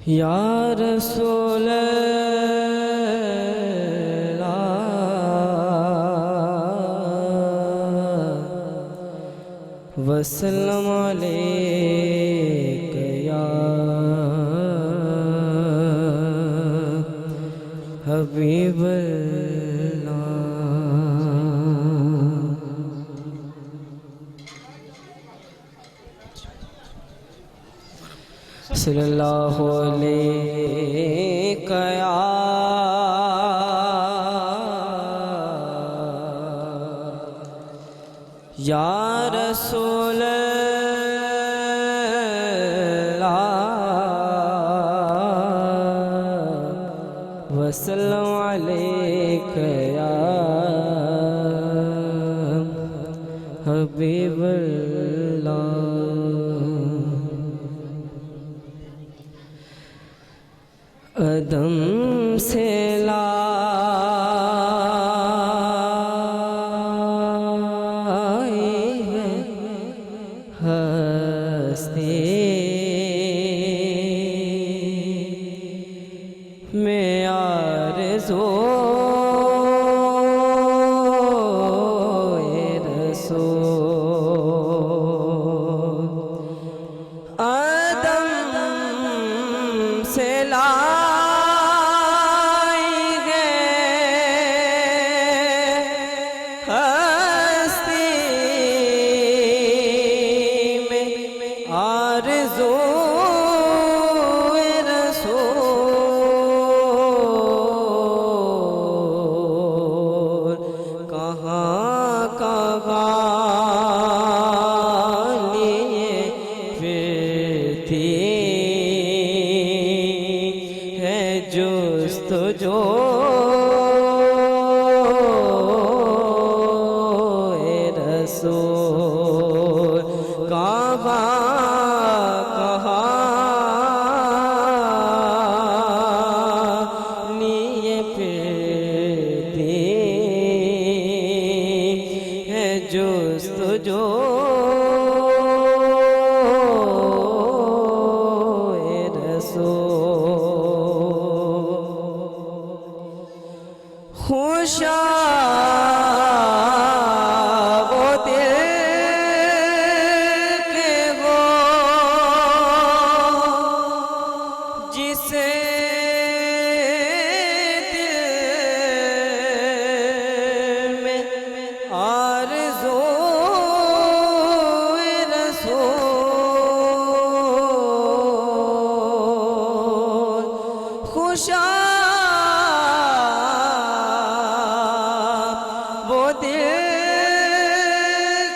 या रसूल अल्लाह वसल्लम अलैका या हबीब सल्लल्लाहु अलैका या रसूल अल्लाह वसल्लम अलैका या हबीब अदम से लाई है हस्ती में आरज़ो रसूल अदम से आरज़ो रसूल कहाँ कहाँ लिए फिरती है जुस्तजो रसूल कहाँ जुस्तजो रसूल खुशा वो दिल के वो जिसे आरज़ो रसूल खुशा वो दिल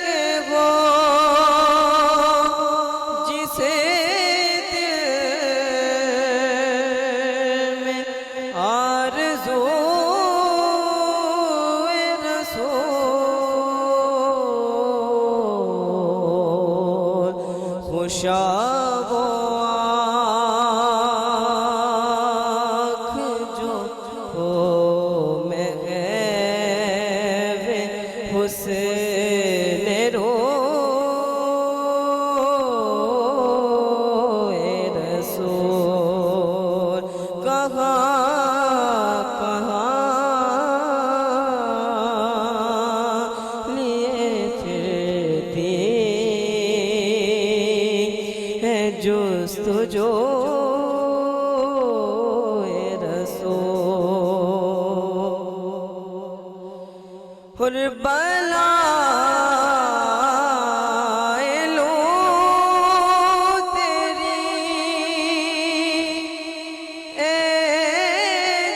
के वो जिसे दिल में आरज़ो खुशा वो आँख जो हो महवे हुस्न रोए रसूल कहाँ कहाँ लिए फिरती जुस्तजो रसूल बलाए लो तेरी ए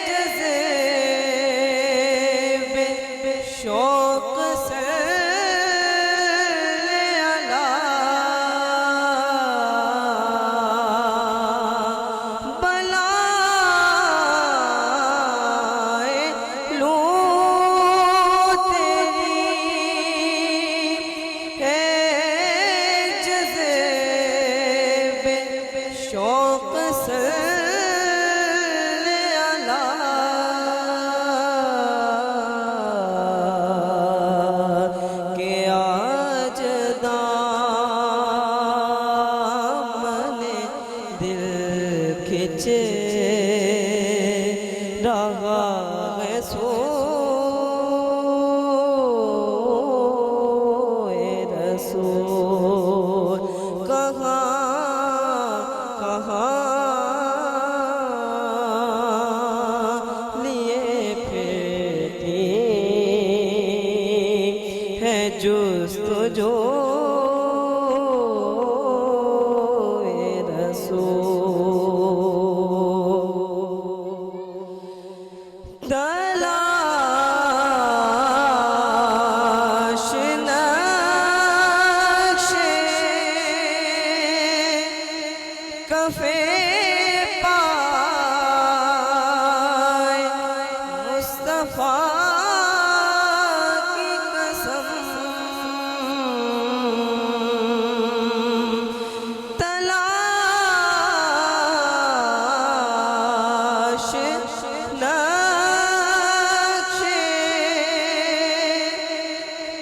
जज़्बे शौक़ से शौक़ से जुस्तजो तलाश नक्शे कफे पाए मुस्तफा की कसम तलाश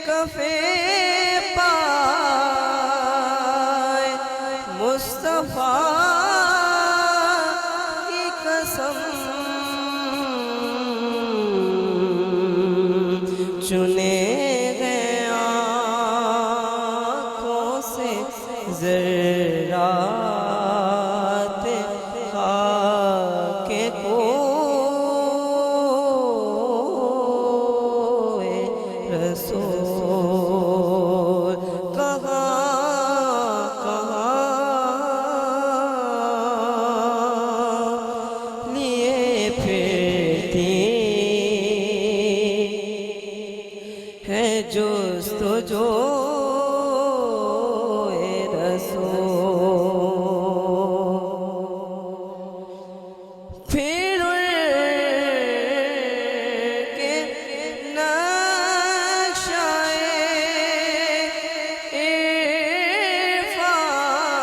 कफे पाए मुस्तफा की कसम चुने गए आँखों से ज़रात खाके कोए रसूल कहाँ लिए फिरती है जुस्तजो फिर के नक्शाए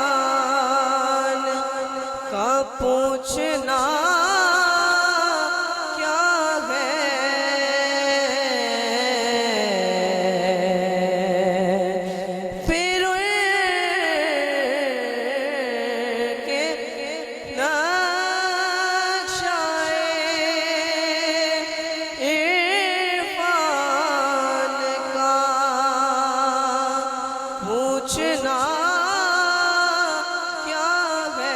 इरफान का पूछना क्या है फिर के पूछना क्या है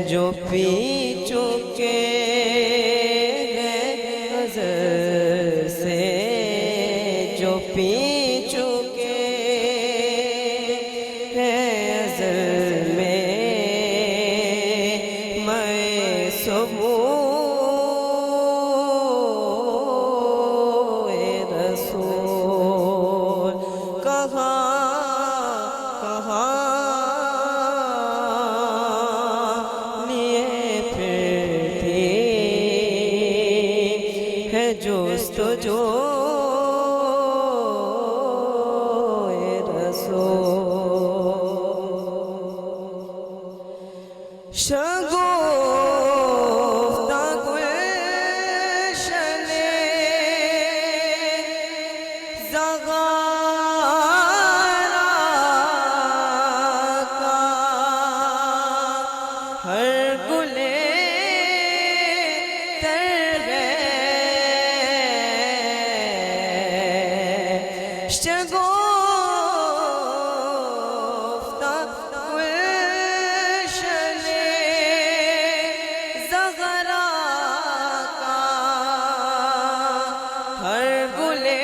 जो पी चुके हैं नज़र से जो पी चुके हैं अज़ल में मैं सबूत जुस्तजो शगुफ्ता गुलशने ज़ग़ारा का हर गुले शगुफ्ता गुलशने ज़ग़रा का हर गुले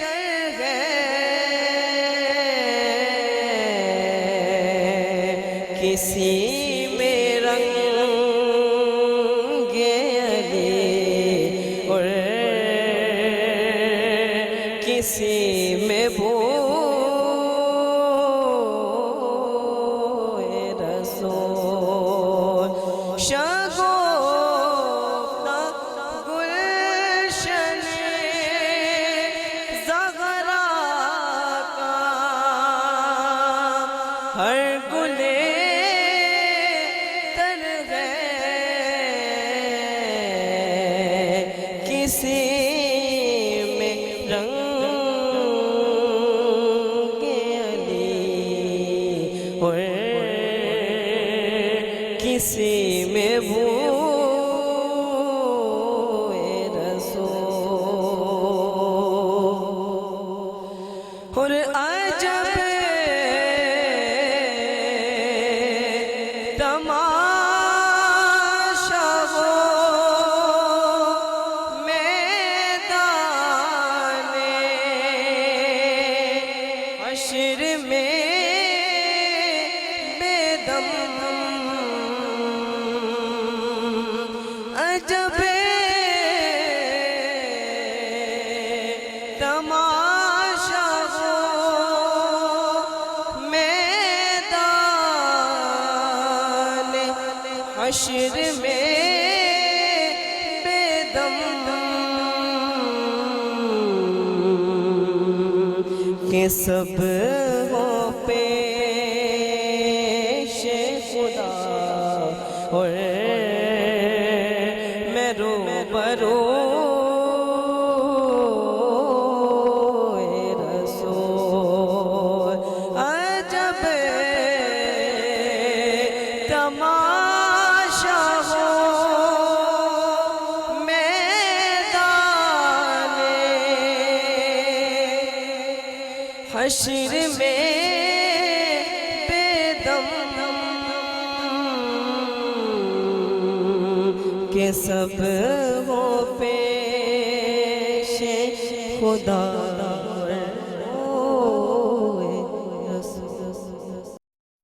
तर गए किसी में रंगे अली और किसी में बोए रसूल शगुफ्ता गुलशने ज़ग़रा का हर गुले तर गए किसी में रंग किसी में बोए रसूल और अजब तमाशा वो अजब तमाशा हो मैदान हश्र में बेदम के सब हो पेश खुदा और मैं रूबरू रसूल। अजब तमाशा हो मैदान हश्र में बेदम के सब हो पेश खुदा।